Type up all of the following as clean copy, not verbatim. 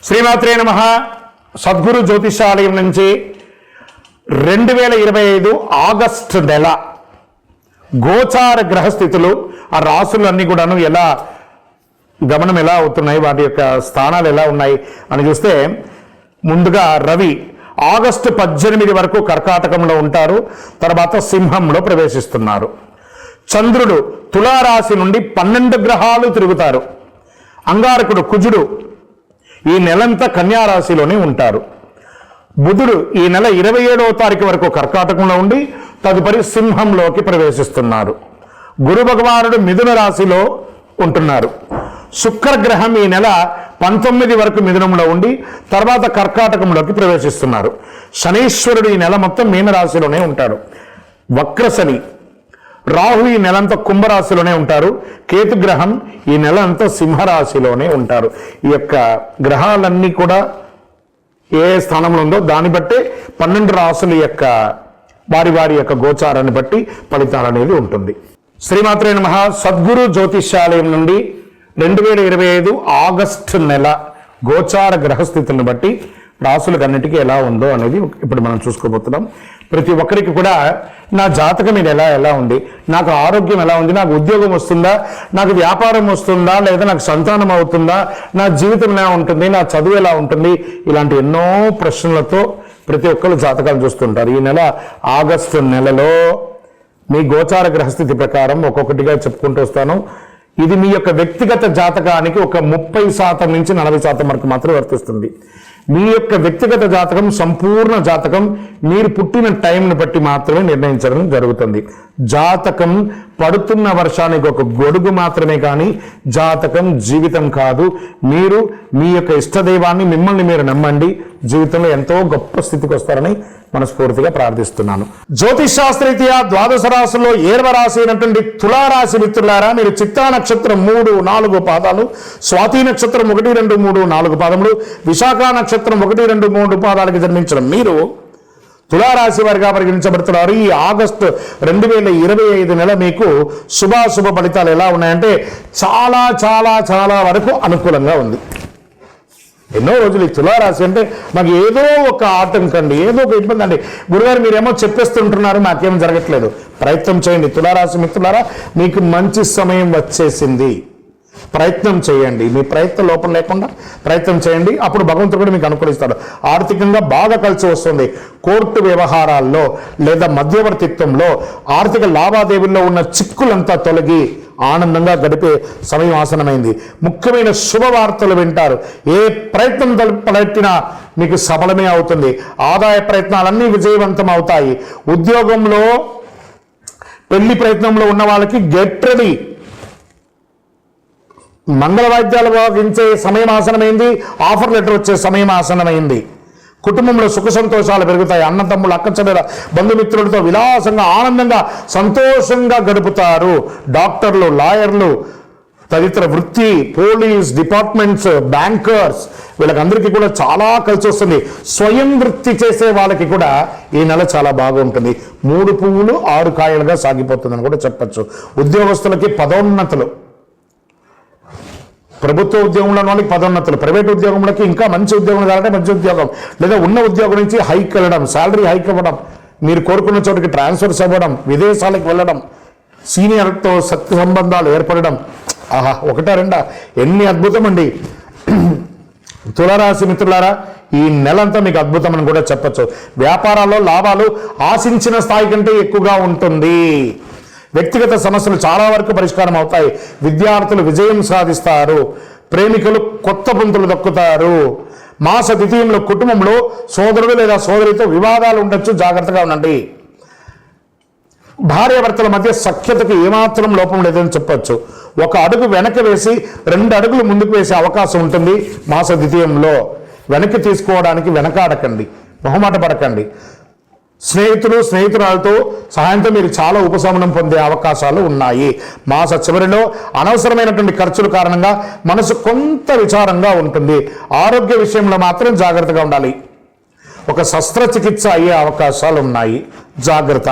శ్రీమాత్రే నమః. సద్గురు జ్యోతిషాలయం నుంచి 2025 ఆగస్టు నెల గోచార గ్రహస్థితులు, ఆ రాసులన్నీ కూడాను ఎలా గమనం ఎలా అవుతున్నాయి, వాటి యొక్క స్థానాలు ఎలా ఉన్నాయి అని చూస్తే, ముందుగా రవి ఆగస్టు 18 వరకు కర్కాటకంలో ఉంటారు, తర్వాత సింహంలో ప్రవేశిస్తున్నారు. చంద్రుడు తులారాశి నుండి 12 గ్రహాలు తిరుగుతారు. అంగారకుడు కుజుడు ఈ నెలంతా కన్యారాశిలోనే ఉంటారు. బుధుడు ఈ నెల 27వ తారీఖు వరకు కర్కాటకంలో ఉండి తదుపరి సింహంలోకి ప్రవేశిస్తున్నారు. గురు భగవానుడు మిథున రాశిలో ఉంటున్నారు. శుక్రగ్రహం ఈ నెల 19 వరకు మిథునంలో ఉండి తర్వాత కర్కాటకంలోకి ప్రవేశిస్తున్నారు. శనీశ్వరుడు ఈ నెల మొత్తం మీనరాశిలోనే ఉంటాడు. వక్రశని రాహు ఈ నెలంతా కుంభరాశిలోనే ఉంటారు. కేతుగ్రహం ఈ నెల అంతా సింహరాశిలోనే ఉంటారు. ఈ యొక్క గ్రహాలన్నీ కూడా ఏ స్థానంలో ఉందో దాన్ని బట్టే 12 రాశుల యొక్క వారి యొక్క గోచారాన్ని బట్టి ఫలితాలు అనేది ఉంటుంది. శ్రీమాత్రే నమః. సద్గురు జ్యోతిషాలయం నుండి 2025 ఆగస్టు నెల గోచార గ్రహస్థితులను బట్టి రాసులకు అన్నిటికీ ఎలా ఉందో అనేది ఇప్పుడు మనం చూసుకోబోతున్నాం. ప్రతి ఒక్కరికి కూడా నా జాతకం ఇది ఎలా ఉంది, నాకు ఆరోగ్యం ఎలా ఉంది, నాకు ఉద్యోగం వస్తుందా, నాకు వ్యాపారం వస్తుందా, లేదా నాకు సంతానం అవుతుందా, నా జీవితం ఎలా ఉంటుంది, నా చదువు ఎలా ఉంటుంది, ఇలాంటి ఎన్నో ప్రశ్నలతో ప్రతి ఒక్కరు జాతకాలు చూస్తుంటారు. ఈ నెల ఆగస్టు నెలలో మీ గోచార గ్రహస్థితి ప్రకారం ఒక్కొక్కటిగా చెప్పుకుంటూ వస్తాను. ఇది మీ యొక్క వ్యక్తిగత జాతకానికి ఒక 30% నుంచి 40% వరకు మాత్రమే వర్తిస్తుంది. మీ యొక్క వ్యక్తిగత జాతకం, సంపూర్ణ జాతకం మీరు పుట్టిన టైంని బట్టి మాత్రమే నిర్ణయించడం జరుగుతుంది. జాతకం పడుతున్న వర్షానికి ఒక గొడుగు మాత్రమే, కానీ జాతకం జీవితం కాదు. మీరు మీ యొక్క ఇష్టదైవాన్ని, మిమ్మల్ని మీరు నమ్మండి, జీవితంలో ఎంతో గొప్ప స్థితికి వస్తారని మనస్ఫూర్తిగా ప్రార్థిస్తున్నాను. జ్యోతిష్ శాస్త్రరీత్యా ద్వాదశ రాశుల్లో 7వ రాశి అయినటువంటి తులారాశి మిత్రులారా, మీరు చిత్తా నక్షత్రం 3, 4 పాదాలు, స్వాతి నక్షత్రం 1, 2, 3, 4 పాదములు, విశాఖ నక్షత్రం 1, 2, 3 పాదాలకు జన్మించడం మీరు తులారాశి వారిగా పరిగణించబడుతున్నారు. ఈ ఆగస్టు 2025 నెల మీకు శుభాశుభ ఫలితాలు ఎలా ఉన్నాయంటే చాలా చాలా చాలా వరకు అనుకూలంగా ఉంది. ఎన్నో రోజులు ఈ తులారాశి అంటే మాకు ఏదో ఒక ఆటంకండి, ఏదో ఒక ఇబ్బంది అండి. గురుగారు మీరేమో చెప్పేస్తుంటున్నారు, మాకేం జరగట్లేదు. ప్రయత్నం చేయండి తులారాశి మిత్రులారా, మీకు మంచి సమయం వచ్చేసింది. ప్రయత్నం చేయండి, మీ ప్రయత్నం లోపం లేకుండా ప్రయత్నం చేయండి, అప్పుడు భగవంతుడు కూడా మీకు అనుకూలిస్తాడు. ఆర్థికంగా బాగా కలిసి వస్తుంది. కోర్టు వ్యవహారాల్లో లేదా మధ్యవర్తిత్వంలో ఆర్థిక లావాదేవీల్లో ఉన్న చిక్కులంతా తొలగి ఆనందంగా గడిపే సమయం ఆసనమైంది. ముఖ్యమైన శుభవార్తలు వింటారు. ఏ ప్రయత్నం తలపెట్టినా మీకు సఫలమే అవుతుంది. ఆదాయ ప్రయత్నాలన్నీ విజయవంతం అవుతాయి. ఉద్యోగంలో పెళ్లి ప్రయత్నంలో ఉన్న వాళ్ళకి గెట్ రెడీ. మంగళ వాయిద్యాలు భావించే సమయం ఆసనమైంది. ఆఫర్ లెటర్ వచ్చే సమయం ఆసనమైంది. కుటుంబంలో సుఖ సంతోషాలు పెరుగుతాయి. అన్నతమ్ములు, అక్కచెల్లెల, బంధుమిత్రులతో విలాసంగా ఆనందంగా సంతోషంగా గడుపుతారు. డాక్టర్లు, లాయర్లు, తదితర వృత్తి, పోలీస్ డిపార్ట్మెంట్స్, బ్యాంకర్స్, వీళ్ళకందరికీ కూడా చాలా కలిసి వస్తుంది. స్వయం వృత్తి చేసే వాళ్ళకి కూడా ఈ నెల చాలా బాగుంటుంది. 3 పువ్వులు 6 కాయలుగా సాగిపోతుందని కూడా చెప్పచ్చు. ఉద్యోగస్తులకి పదోన్నతులు, ప్రభుత్వ ఉద్యోగంలో వాళ్ళకి పదోన్నతులు, ప్రైవేట్ ఉద్యోగంలోకి ఇంకా మంచి ఉద్యోగం కావాలంటే మంచి ఉద్యోగం, లేదా ఉన్న ఉద్యోగం నుంచి హైక్ వెళ్ళడం, శాలరీ హైక్ ఇవ్వడం, మీరు కోరుకున్న చోటికి ట్రాన్స్ఫర్స్ అవ్వడం, విదేశాలకు వెళ్ళడం, సీనియర్తో సత్య సంబంధాలు ఏర్పడడం, ఆహా 1, 2 ఎన్ని అద్భుతం అండి. తులారాశి మిత్రులారా, ఈ నెలంతా మీకు అద్భుతం అని కూడా చెప్పచ్చు. వ్యాపారాల్లో లాభాలు ఆశించిన స్థాయి కంటే ఎక్కువగా ఉంటుంది. వ్యక్తిగత సమస్యలు చాలా వరకు పరిష్కారం అవుతాయి. విద్యార్థులు విజయం సాధిస్తారు. ప్రేమికులు కొత్త పొంతులు దక్కుతారు. మాస ద్వితీయంలో కుటుంబంలో సోదరుడు లేదా సోదరితో వివాదాలు ఉండొచ్చు, జాగ్రత్తగా ఉండండి. భార్యాభర్తల మధ్య సఖ్యతకు ఏమాత్రం లోపం లేదని చెప్పొచ్చు. 1 అడుగు వెనక్కి వేసి 2 అడుగులు ముందుకు వేసే అవకాశం ఉంటుంది. మాస ద్వితీయంలో వెనక్కి తీసుకోవడానికి వెనకాడకండి, మొహమాట పడకండి. స్నేహితురాలతో సహాయంతో మీరు చాలా ఉపశమనం పొందే అవకాశాలు ఉన్నాయి. మాస చివరిలో అనవసరమైనటువంటి ఖర్చుల కారణంగా మనసు కొంత విచారంగా ఉంటుంది. ఆరోగ్య విషయంలో మాత్రం జాగ్రత్తగా ఉండాలి. ఒక శస్త్రచికిత్స అయ్యే అవకాశాలు ఉన్నాయి, జాగ్రత్త.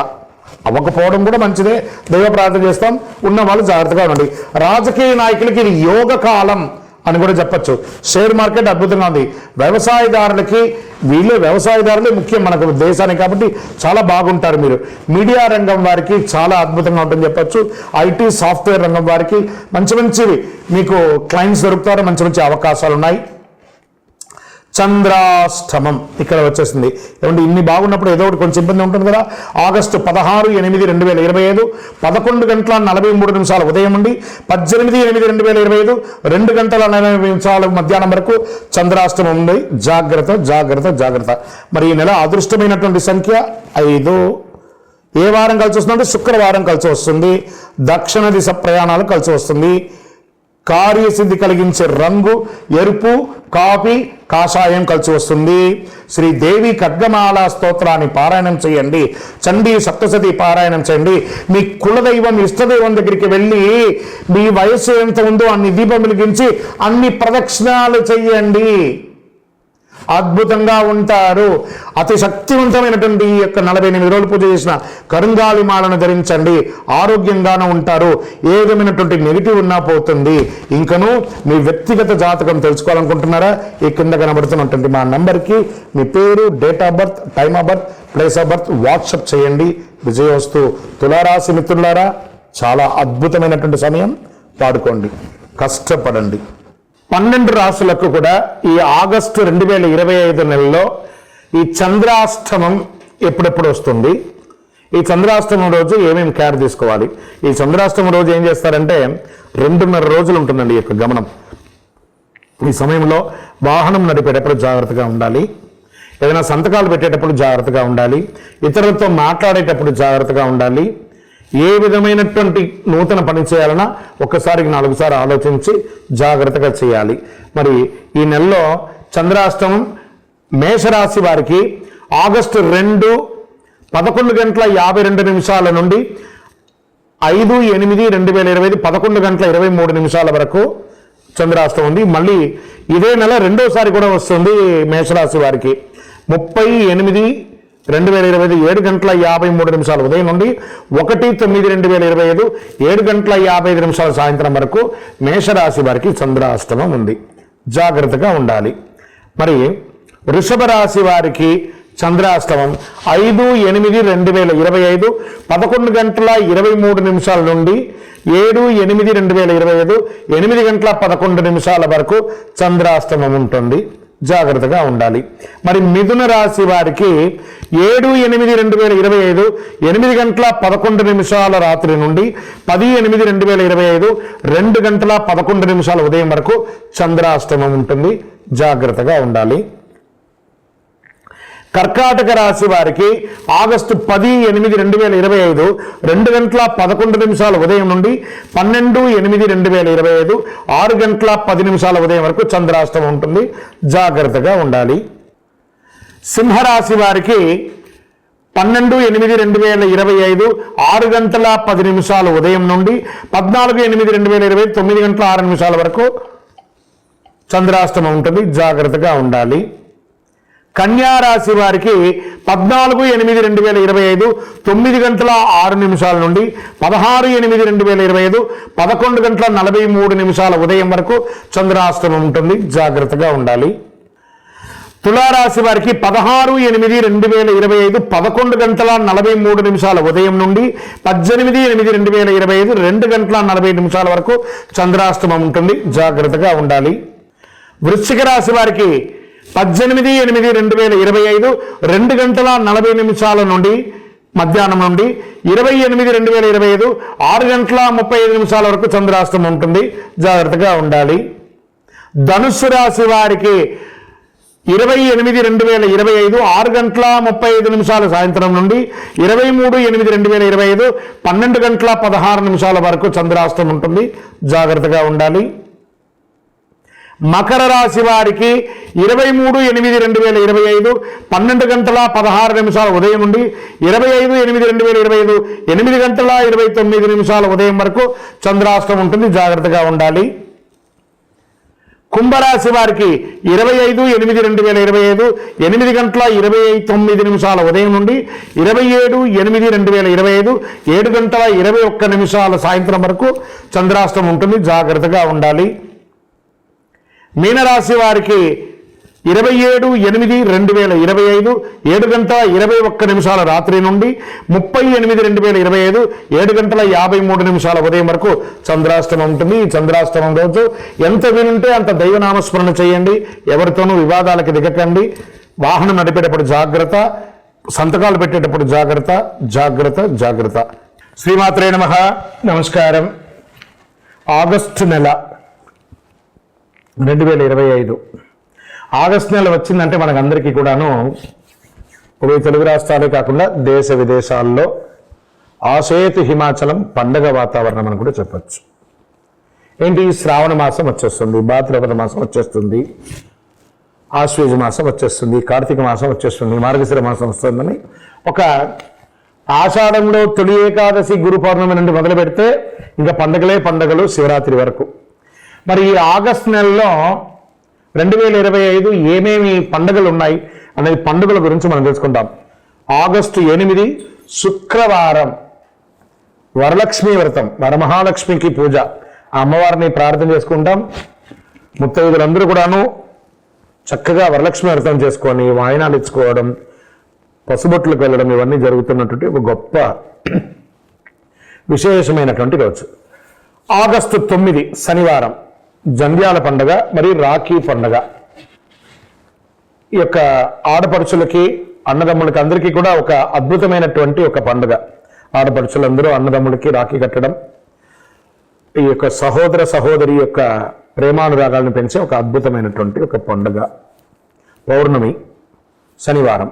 అవ్వకపోవడం కూడా మంచిదే, దైవ ప్రార్థన చేస్తాం. ఉన్న వాళ్ళు జాగ్రత్తగా ఉండండి. రాజకీయ నాయకులకి ఇది యోగ కాలం, అని కూడా చెప్పచ్చు. షేర్ మార్కెట్ అద్భుతంగా ఉంది. వ్యవసాయదారులకి వ్యవసాయదారులే ముఖ్యం మనకు దేశానికి, కాబట్టి చాలా బాగుంటారు మీరు. మీడియా రంగం వారికి చాలా అద్భుతంగా ఉంటుందని చెప్పచ్చు. ఐటీ సాఫ్ట్వేర్ రంగం వారికి మంచి మీకు క్లయింట్స్ దొరుకుతారు, మంచి అవకాశాలు ఉన్నాయి. చంద్రాష్టమం ఇక్కడ వచ్చేసింది. ఏమంటే ఇన్ని బాగున్నప్పుడు ఏదో ఒకటి కొంచెం ఇబ్బంది ఉంటుంది కదా. ఆగస్టు 16/8/2025 11:43 ఉదయం నుండి 18/8/2025 2:40 మధ్యాహ్నం వరకు చంద్రాష్టమం ఉంది. జాగ్రత్త. మరి ఈ నెల అదృష్టమైనటువంటి సంఖ్య 5. ఏ వారం కలిసి వస్తుందంటే శుక్రవారం కలిసి వస్తుంది. దక్షిణ దిశ ప్రయాణాలు కలిసి వస్తుంది. కార్యసిద్ధి కలిగించే రంగు ఎరుపు, కాఫీ, కాషాయం కలిసి వస్తుంది. శ్రీదేవి ఖడ్గమాల స్తోత్రాన్ని పారాయణం చేయండి. చండీ సప్తశతి పారాయణం చేయండి. మీ కులదైవం ఇష్టదైవం దగ్గరికి వెళ్ళి మీ వయస్సు ఎంత ఉందో అన్ని దీపం వెలిగించి అన్ని ప్రదక్షిణాలు చెయ్యండి. అద్భుతంగా ఉంటారు. అతి శక్తివంతమైనటువంటి ఈ యొక్క 48 రోజులు పూజ చేసిన కరుంగాలి మాలను ధరించండి. ఆరోగ్యంగానే ఉంటారు. ఏ విధమైనటువంటి నెగిటివ్ ఉన్నా పోతుంది. ఇంకను మీ వ్యక్తిగత జాతకం తెలుసుకోవాలనుకుంటున్నారా? ఈ కింద కనబడుతున్నటువంటి మా నంబర్కి మీ పేరు, date of birth, time of birth, place of birth WhatsApp చేయండి. విజయోస్తు. తులారాశి మిత్రులారా, చాలా అద్భుతమైనటువంటి సమయం. వాడుకోండి, కష్టపడండి. 12 రాశులకు కూడా ఈ ఆగస్టు 2025 నెలలో ఈ చంద్రాష్టమం ఎప్పుడెప్పుడు వస్తుంది, ఈ చంద్రాష్టమం రోజు ఏమేమి కేర్ తీసుకోవాలి. ఈ చంద్రాష్టమం రోజు ఏం చేస్తారంటే 2.5 రోజులు ఉంటుందండి ఈ యొక్క గమనం. ఈ సమయంలో వాహనం నడిపేటప్పుడు జాగ్రత్తగా ఉండాలి. ఏదైనా సంతకాలు పెట్టేటప్పుడు జాగ్రత్తగా ఉండాలి. ఇతరులతో మాట్లాడేటప్పుడు జాగ్రత్తగా ఉండాలి. ఏ విధమైనటువంటి నూతన పని చేయాలన్నా ఒక్కసారికి 4 సార్లు ఆలోచించి జాగ్రత్తగా చేయాలి. మరి ఈ నెలలో చంద్రాష్టమం మేషరాశి వారికి ఆగస్టు 2 11:52 నుండి 5/8/2025 11:23 వరకు చంద్రాష్టమం ఉంది. మళ్ళీ ఇదే నెల రెండోసారి కూడా వస్తుంది మేషరాశి వారికి 30/8/2025 7:53 ఉదయం నుండి 1/9/2025 7:55 సాయంత్రం వరకు మేషరాశి వారికి చంద్రాష్టమం ఉంది. జాగ్రత్తగా ఉండాలి. మరి వృషభ రాశి వారికి చంద్రాష్టమం 5/8/2025 11:23 నుండి 7/8/2025 8:11 వరకు చంద్రాష్టమం ఉంటుంది. జాగ్రత్తగా ఉండాలి. మరి మిథున రాశి వారికి 7/8/2025 8:11 రాత్రి నుండి 10/8/2025 2:11 ఉదయం వరకు చంద్రాష్టమం ఉంటుంది. జాగ్రత్తగా ఉండాలి. కర్కాటక రాశి వారికి ఆగస్టు 10/8/2025 2:11 ఉదయం నుండి 12/8/2025 6:10 ఉదయం వరకు చంద్రాష్టమం ఉంటుంది. జాగ్రత్తగా ఉండాలి. సింహరాశి వారికి 12/8/2025 6:10 ఉదయం నుండి 14/8/2025 9:06 వరకు చంద్రాష్టమం ఉంటుంది. జాగ్రత్తగా ఉండాలి. కన్యా రాశి వారికి 14/8/2025 9:06 నుండి 16/8/2025 11:43 ఉదయం వరకు చంద్రాష్టమం ఉంటుంది. జాగ్రత్తగా ఉండాలి. తులారాశి వారికి 16/8/2025 11:43 ఉదయం నుండి 18/8/2025 2:40 వరకు చంద్రాష్టమం ఉంటుంది. జాగ్రత్తగా ఉండాలి. వృశ్చిక రాశి వారికి 18/8/2025 2:40 నుండి మధ్యాహ్నం నుండి 20/8/2025 6:35 వరకు చంద్రాష్టమం ఉంటుంది. జాగ్రత్తగా ఉండాలి. ధనుస్సు రాశి వారికి 20/8/2025 6:35 సాయంత్రం నుండి 23/8/2025 12:16 వరకు చంద్రాష్టమం ఉంటుంది. జాగ్రత్తగా ఉండాలి. మకర రాశి వారికి 23/8/2025 12:16 ఉదయం నుండి 25/8/2025 8:29 ఉదయం వరకు చంద్రాష్టమం ఉంటుంది. జాగ్రత్తగా ఉండాలి. కుంభరాశి వారికి 25/8/2025 8:29 ఉదయం నుండి 27/8/2025 7:21 సాయంత్రం వరకు చంద్రాష్టమం ఉంటుంది. జాగ్రత్తగా ఉండాలి. మీనరాశి వారికి 27/8/2025 7:21 రాత్రి నుండి 30/8/2025 7:53 ఉదయం వరకు చంద్రాష్టమం ఉంటుంది. ఈ చంద్రాష్టమం రోజు ఎంత వీలుంటే అంత దైవనామస్మరణ చేయండి. ఎవరితోనూ వివాదాలకు దిగకండి. వాహనం నడిపేటప్పుడు జాగ్రత్త, సంతకాలు పెట్టేటప్పుడు జాగ్రత్త జాగ్రత్త జాగ్రత్త. శ్రీమాత్రే నమః. నమస్కారం. ఆగస్టు నెల 2025 ఆగస్టు నెల వచ్చిందంటే మనకందరికీ కూడాను ఉభయ తెలుగు రాష్ట్రాలే కాకుండా దేశ విదేశాల్లో ఆసేతు హిమాచలం పండగ వాతావరణం అని కూడా చెప్పచ్చు. ఏంటి, శ్రావణ మాసం వచ్చేస్తుంది, భాద్రపద మాసం వచ్చేస్తుంది, ఆశ్వేజ మాసం వచ్చేస్తుంది, కార్తీక మాసం వచ్చేస్తుంది, మార్గశిర మాసం వస్తుందని ఒక ఆషాఢంలో తొలి ఏకాదశి గురు పౌర్ణమి నుండి మొదలు పెడితే ఇంకా పండగలు శివరాత్రి వరకు. మరి ఈ ఆగస్టు నెలలో 2025 ఏమేమి పండుగలు ఉన్నాయి అనేది పండుగల గురించి మనం తెలుసుకుంటాం. ఆగస్టు 8 శుక్రవారం వరలక్ష్మీ వ్రతం, వరమహాలక్ష్మికి పూజ. ఆ అమ్మవారిని ప్రార్థన చేసుకుంటాం. ముత్తైదులందరూ కూడాను చక్కగా వరలక్ష్మి వ్రతం చేసుకొని వాయినాలు ఇచ్చుకోవడం, పసుబొట్లకు వెళ్ళడం, ఇవన్నీ జరుగుతున్నటువంటి ఒక గొప్ప విశేషమైనటువంటి రోజు. ఆగస్టు 9 శనివారం జంధ్యాల పండుగ మరియు రాఖీ పండుగ. ఈ యొక్క ఆడపడుచులకి అన్నదమ్ములకి అందరికీ కూడా ఒక అద్భుతమైనటువంటి ఒక పండుగ. ఆడపడుచులందరూ అన్నదమ్ములకి రాఖీ కట్టడం, ఈ యొక్క సహోదర సహోదరి యొక్క ప్రేమానురాగాలను పెంచే ఒక అద్భుతమైనటువంటి ఒక పండుగ. పౌర్ణమి శనివారం.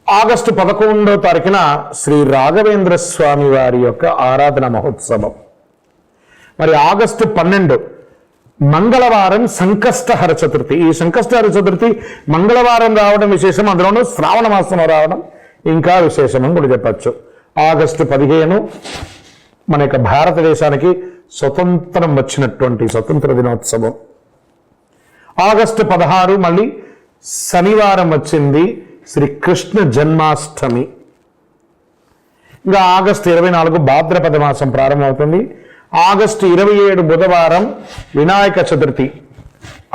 ఆగస్టు 11వ తారీఖున శ్రీ రాఘవేంద్ర స్వామి వారి యొక్క ఆరాధన మహోత్సవం. మరి ఆగస్టు 12 మంగళవారం సంకష్టహర చతుర్థి. ఈ సంకష్టహర చతుర్థి మంగళవారం రావడం విశేషం, అందులోనూ శ్రావణ మాసం రావడం ఇంకా విశేషం అని కూడా చెప్పచ్చు. ఆగస్టు 15 మన యొక్క భారతదేశానికి స్వతంత్రం వచ్చినటువంటి స్వతంత్ర దినోత్సవం. ఆగస్టు 16 మళ్ళీ శనివారం వచ్చింది, శ్రీకృష్ణ జన్మాష్టమి. ఇంకా ఆగస్టు 24 భాద్రపద మాసం ప్రారంభమవుతుంది. ఆగస్టు 27 బుధవారం వినాయక చతుర్థి.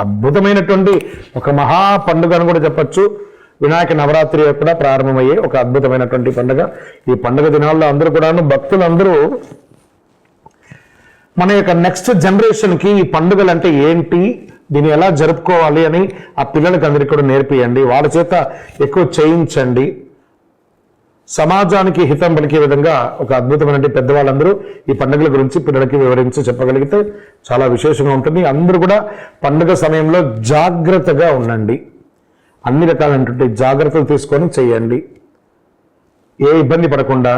అద్భుతమైనటువంటి ఒక మహా పండుగ అని కూడా చెప్పచ్చు. వినాయక నవరాత్రి కూడా ప్రారంభమయ్యే ఒక అద్భుతమైనటువంటి పండుగ. ఈ పండుగ దినాల్లో అందరూ కూడాను భక్తులందరూ మన యొక్క నెక్స్ట్ జనరేషన్కి ఈ పండుగలు అంటే ఏంటి, దీన్ని ఎలా జరుపుకోవాలి అని ఆ పిల్లలకి అందరికీ కూడా నేర్పియండి. వాళ్ళ చేత ఎక్కువ చేయించండి. సమాజానికి హితం పలికే విధంగా ఒక అద్భుతమైన పెద్దవాళ్ళందరూ ఈ పండుగల గురించి పిల్లలకి వివరించి చెప్పగలిగితే చాలా విశేషంగా ఉంటుంది. అందరూ కూడా పండుగ సమయంలో జాగ్రత్తగా ఉండండి. అన్ని రకాలైనటువంటి జాగ్రత్తలు తీసుకొని చేయండి. ఏ ఇబ్బంది పడకుండా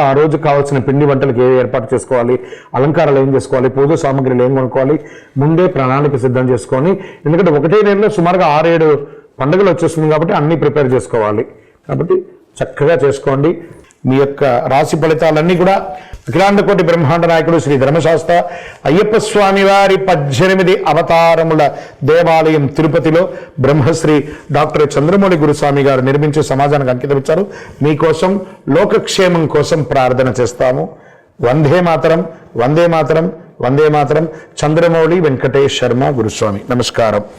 ఆ రోజు కావాల్సిన పిండి వంటలకు ఏ ఏర్పాటు చేసుకోవాలి, అలంకారాలు ఏం చేసుకోవాలి, పూజ సామాగ్రిలు ఏం కొనుక్కోవాలి, ముందే ప్రణాళిక సిద్ధం చేసుకొని, ఎందుకంటే ఒకటే నెలలో సుమారుగా 6-7 పండుగలు వచ్చేస్తుంది కాబట్టి అన్నీ ప్రిపేర్ చేసుకోవాలి. కాబట్టి చక్కగా చేసుకోండి. మీ యొక్క రాశి ఫలితాలన్నీ కూడా అఖిలాండకోటి బ్రహ్మాండ నాయకుడు శ్రీ ధర్మశాస్త్ర అయ్యప్ప స్వామి వారి 18 అవతారముల దేవాలయం తిరుపతిలో బ్రహ్మశ్రీ డాక్టర్ చంద్రమౌళి గురుస్వామి గారు నిర్మించి సమాజానికి అంకితం ఇచ్చారు. మీకోసం లోకక్షేమం కోసం ప్రార్థన చేస్తాము. వందే మాతరం, వందే మాతరం, వందే మాతరం. చంద్రమౌళి వెంకటేష్ శర్మ గురుస్వామి. నమస్కారం.